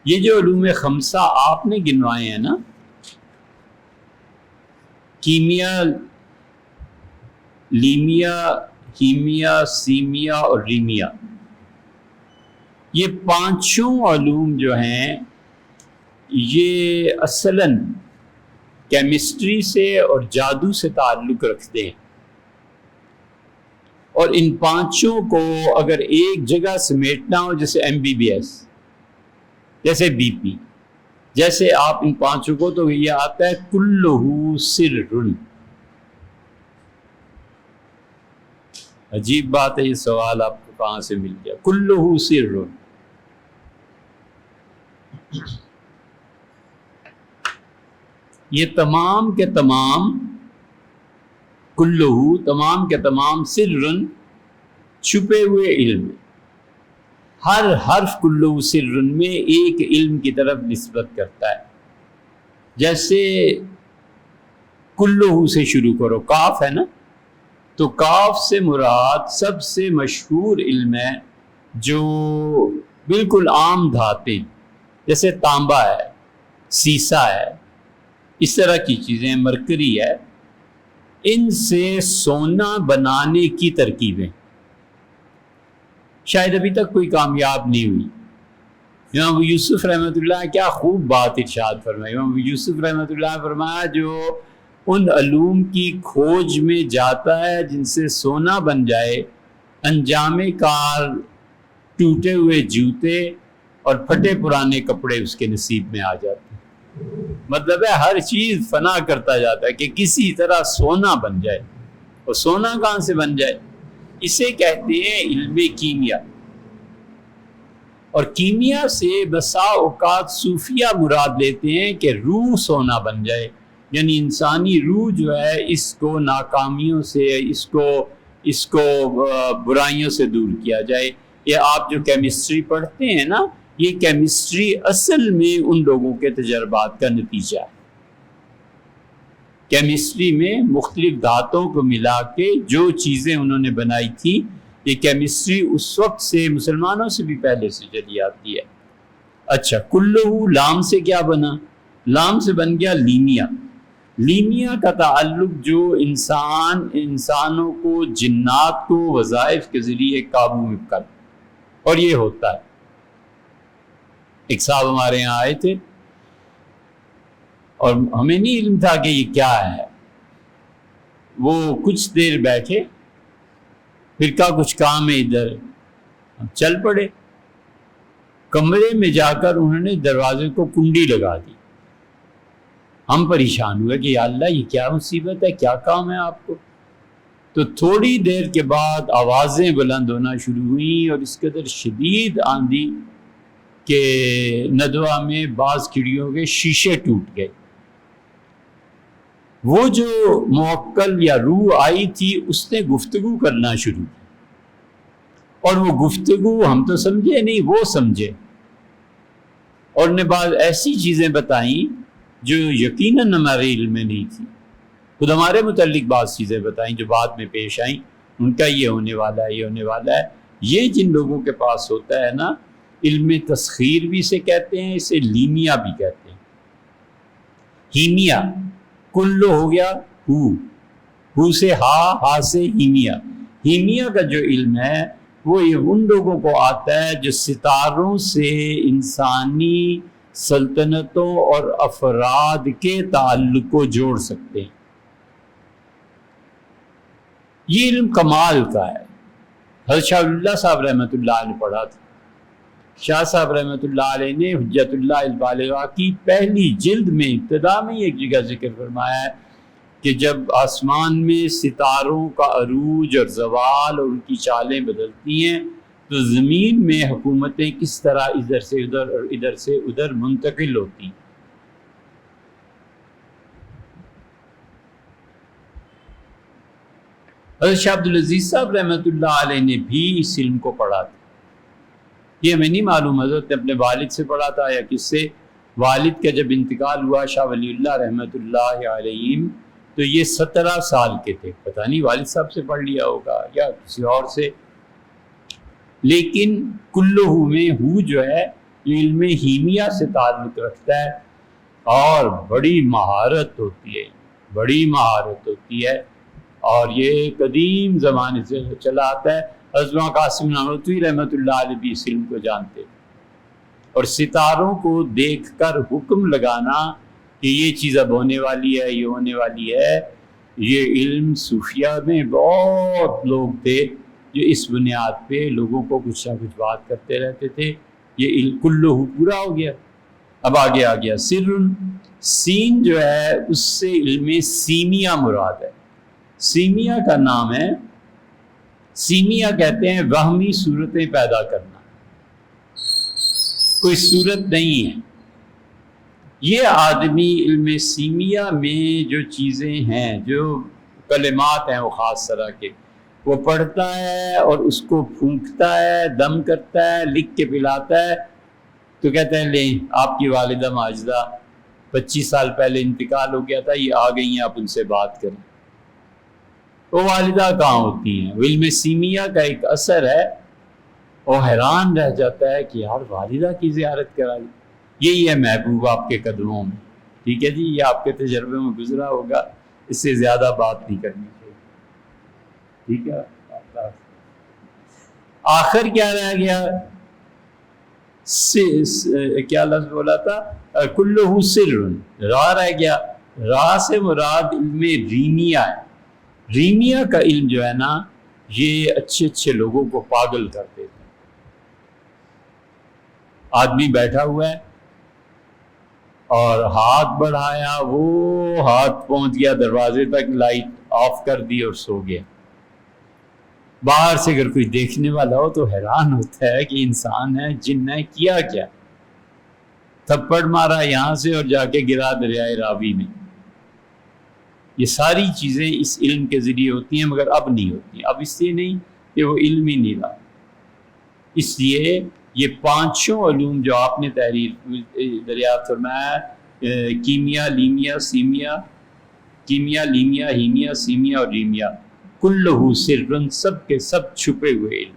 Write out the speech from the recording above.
یہ جو علوم خمسہ آپ نے گنوائے ہیں نا، کیمیا، لیمیا، کیمیا، سیمیا اور ریمیا، یہ پانچوں علوم جو ہیں یہ اصلاً کیمسٹری سے اور جادو سے تعلق رکھتے ہیں، اور ان پانچوں کو اگر ایک جگہ سمیٹنا ہو، جیسے MBBS، جیسے BP، جیسے آپ ان پانچوں کو، تو یہ آتا ہے کلہ سر۔ عجیب بات ہے، یہ سوال آپ کو کہاں سے مل گیا؟ کلہ سر۔ یہ تمام کے تمام، کلہ تمام کے تمام، سر چھپے ہوئے علم، ہر حرف کلہ سر میں ایک علم کی طرف نسبت کرتا ہے۔ جیسے کلہ سے شروع کرو، کاف ہے نا، تو کاف سے مراد سب سے مشہور علم ہے جو بالکل عام دھاتیں، جیسے تانبا ہے، سیسا ہے، اس طرح کی چیزیں، مرکری ہے، ان سے سونا بنانے کی ترکیبیں شاید ابھی تک کوئی کامیاب نہیں ہوئی۔ امام ابو یوسف رحمۃ اللہ کیا خوب بات ارشاد فرمائی۔ امام ابو یوسف رحمۃ اللہ نے فرمایا جو ان علوم کی کھوج میں جاتا ہے جن سے سونا بن جائے، انجام کار ٹوٹے ہوئے جوتے اور پھٹے پرانے کپڑے اس کے نصیب میں آ جاتے ہیں۔ مطلب ہے ہر چیز فنا کرتا جاتا ہے کہ کسی طرح سونا بن جائے، اور سونا کہاں سے بن جائے؟ اسے کہتے ہیں علم کیمیا۔ اور کیمیا سے بسا اوقات صوفیہ مراد لیتے ہیں کہ روح سونا بن جائے، یعنی انسانی روح جو ہے اس کو ناکامیوں سے، اس کو برائیوں سے دور کیا جائے۔ یہ آپ جو کیمسٹری پڑھتے ہیں نا، یہ کیمسٹری اصل میں ان لوگوں کے تجربات کا نتیجہ ہے۔ کیمسٹری میں مختلف دھاتوں کو ملا کے جو چیزیں انہوں نے بنائی تھی، یہ کیمسٹری اس وقت سے مسلمانوں سے بھی پہلے سے چلی آتی ہے۔ اچھا، کلہ لام سے کیا بنا؟ لام سے بن گیا لیمیا۔ لیمیا کا تعلق جو انسانوں کو، جنات کو وظائف کے ذریعے قابو میں کر، اور یہ ہوتا ہے۔ ایک صاحب ہمارے یہاں آئے تھے اور ہمیں نہیں علم تھا کہ یہ کیا ہے۔ وہ کچھ دیر بیٹھے، پھر کہا کچھ کام ہے ادھر، ہم چل پڑے۔ کمرے میں جا کر انہوں نے دروازے کو کنڈی لگا دی۔ ہم پریشان ہوئے کہ یا اللہ یہ کیا مصیبت ہے، کیا کام ہے آپ کو؟ تو تھوڑی دیر کے بعد آوازیں بلند ہونا شروع ہوئیں، اور اس قدر شدید آندھی کہ ندوہ میں بعض کھڑکیوں کے شیشے ٹوٹ گئے۔ وہ جو موکل یا روح آئی تھی اس نے گفتگو کرنا شروع کی، اور وہ گفتگو ہم تو سمجھے نہیں، وہ سمجھے، اور نے بعض ایسی چیزیں بتائیں جو یقیناً ہمارے علم میں نہیں تھی۔ خود ہمارے متعلق بعض چیزیں بتائیں جو بعد میں پیش آئیں، ان کا یہ ہونے والا ہے، یہ ہونے والا ہے۔ یہ جن لوگوں کے پاس ہوتا ہے نا، علم تسخیر بھی اسے کہتے ہیں، اسے لیمیا بھی کہتے ہیں۔ ہیمیا، کلو ہو گیا ہو سے ہا سے ہیمیا۔ ہیمیا کا جو علم ہے وہ یہ ان لوگوں کو آتا ہے جو ستاروں سے انسانی سلطنتوں اور افراد کے تعلق کو جوڑ سکتے ہیں۔ یہ علم کمال کا ہے۔ حضرت شاہ اللہ صاحب رحمۃ اللہ علیہ نے پڑھا تھا۔ شاہ صاحب رحمۃ اللہ علیہ نے حجت اللہ البالغہ کی پہلی جلد میں ابتدا میں ایک جگہ ذکر فرمایا ہے کہ جب آسمان میں ستاروں کا عروج اور زوال اور ان کی چالیں بدلتی ہیں تو زمین میں حکومتیں کس طرح ادھر سے ادھر اور ادھر سے ادھر منتقل ہوتی ہیں۔ حضرت شاہ عبدالعزیز صاحب رحمۃ اللہ علیہ نے بھی اس علم کو پڑھا تھا۔ یہ ہمیں نہیں معلوم حضرت نے اپنے والد سے پڑھا تھا یا کس سے۔ والد کا جب انتقال ہوا شاہ ولی اللہ رحمۃ اللہ علیہ، تو یہ 17 سال کے تھے، پتہ نہیں والد صاحب سے پڑھ لیا ہوگا یا کسی اور سے۔ لیکن کلہ میں ہو جو ہے جو علم ہیمیا سے تعلق رکھتا ہے، اور بڑی مہارت ہوتی ہے، بڑی مہارت ہوتی ہے، اور یہ قدیم زمانے سے چلا آتا ہے۔ حضرت قاسم نانوتوی رحمۃ اللہ علیہ بھی اس علم کو جانتے تھے، اور ستاروں کو دیکھ کر حکم لگانا کہ یہ چیز اب ہونے والی ہے، یہ ہونے والی ہے، یہ علم صوفیہ میں بہت لوگ تھے جو اس بنیاد پہ لوگوں کو کچھ نہ کچھ بات کرتے رہتے تھے۔ یہ علم کلہ پورا ہو گیا۔ اب آگے آ گیا سر، سین جو ہے اس سے علم سیمیا مراد ہے۔ سیمیا کا نام ہے، سیمیا کہتے ہیں وہمی صورتیں پیدا کرنا، کوئی صورت نہیں ہے۔ یہ آدمی علم سیمیا میں جو چیزیں ہیں، جو کلمات ہیں وہ خاص طرح کے، وہ پڑھتا ہے اور اس کو پھونکتا ہے، دم کرتا ہے، لکھ کے پلاتا ہے، تو کہتے ہیں لیں آپ کی والدہ ماجدہ 25 سال پہلے انتقال ہو گیا تھا، یہ آ گئی ہیں، آپ ان سے بات کریں۔ وہ والدہ کہاں ہوتی ہیں؟ وہ علم سیمیا کا ایک اثر ہے۔ وہ حیران رہ جاتا ہے کہ یار والدہ کی زیارت کرا لی۔ یہی ہے محبوب آپ کے قدموں میں، ٹھیک ہے جی، یہ آپ کے تجربے میں گزرا ہوگا، اس سے زیادہ بات نہیں کرنی چاہیے، ٹھیک ہے۔ آخر کیا رہ گیا؟ کیا لفظ بولا تھا؟ کلہ سر، را رہ گیا۔ را سے مراد علم ریمیا ہے۔ ریمیا کا علم جو ہے نا، یہ اچھے اچھے لوگوں کو پاگل کر دیتا ہے۔ آدمی بیٹھا ہوا ہے اور ہاتھ بڑھایا، وہ ہاتھ پہنچ گیا دروازے تک، لائٹ آف کر دی اور سو گیا۔ باہر سے اگر کوئی دیکھنے والا ہو تو حیران ہوتا ہے کہ انسان ہے، جن ہے، کیا کیا؟ تھپڑ مارا یہاں سے اور جا کے گرا دریائے راوی میں۔ یہ ساری چیزیں اس علم کے ذریعے ہوتی ہیں، مگر اب نہیں ہوتی، اب اس لیے نہیں کہ وہ علم ہی نہیں رہا۔ اس لیے یہ پانچوں علوم جو آپ نے دریافت فرمایا، کیمیا، لیمیا، سیمیا، کیمیا، لیمیا، ہیمیا، سیمیا اور ریمیا، کلہ سر، سب کے سب چھپے ہوئے علم۔